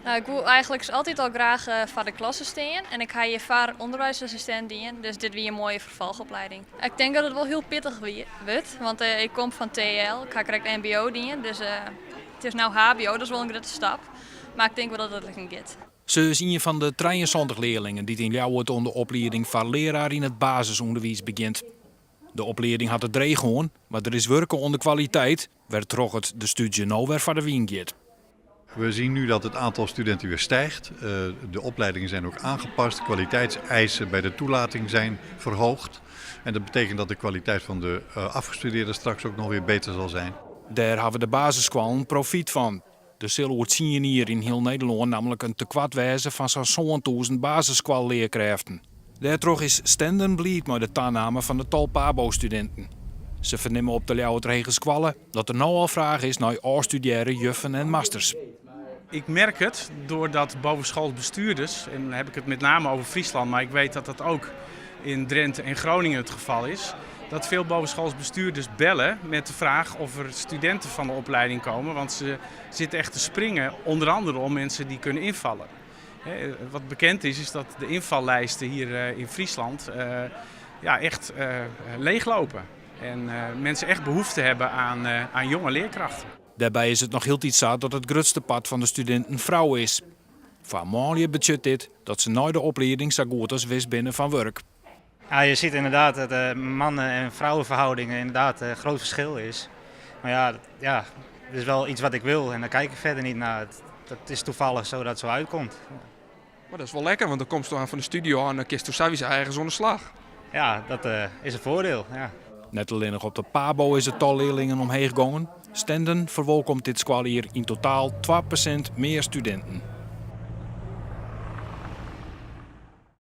Nou, ik wil eigenlijk altijd al graag voor de klasse staan en ik ga hier voor onderwijsassistent dienen, dus dit weer een mooie vervolgopleiding. Ik denk dat het wel heel pittig wordt, want ik kom van TL, ik ga correct MBO dienen, dus het is nou HBO, dat is wel een grote stap, maar ik denk wel dat het lukken gaat. Ze is een van de 23 leerlingen die in Ljouwert onder opleiding van leraar in het basisonderwijs begint. De opleiding had het dreig, maar er is werken onder kwaliteit, werd toch het de studie nou weer voor de wien gaat. We zien nu dat het aantal studenten weer stijgt. De opleidingen zijn ook aangepast. Kwaliteitseisen bij de toelating zijn verhoogd. En dat betekent dat de kwaliteit van de afgestudeerden straks ook nog weer beter zal zijn. Daar hebben de basisscholen profijt van. De zullen het zien hier in heel Nederland namelijk een tekort wezen van zo'n 100.000 basisschoolleerkrachten. Daardoor is Stenden blij met de toename van de tal PABO-studenten. Ze vernemen op de Ljouwert regelskwallen dat er nou al vraag is naar afstuderen juffen en masters. Ik merk het doordat bovenschoolsbestuurders, en dan heb ik het met name over Friesland, maar ik weet dat dat ook in Drenthe en Groningen het geval is, dat veel bovenschoolsbestuurders bellen met de vraag of er studenten van de opleiding komen. Want ze zitten echt te springen, onder andere om mensen die kunnen invallen. Wat bekend is dat de invallijsten hier in Friesland echt leeglopen. En mensen echt behoefte hebben aan jonge leerkrachten. Daarbij is het nog heel iets zo dat het grootste pad van de studenten vrouw is. Voor Amalie betekent dit dat ze na de opleiding zo goed als wist binnen van werk. Ja, je ziet inderdaad dat de mannen- en vrouwenverhoudingen inderdaad een groot verschil is. Maar ja, het is wel iets wat ik wil en daar kijk ik verder niet naar. Het is toevallig zo dat het zo uitkomt. Maar dat is wel lekker, want dan komt je aan van de studio en dan kiest je sowieso ergens onder slag. Ja, dat is een voordeel. Ja. Net alleen nog op de PABO is het tal leerlingen omheen gegaan. Stenden verwelkomt dit squal hier in totaal 2% meer studenten.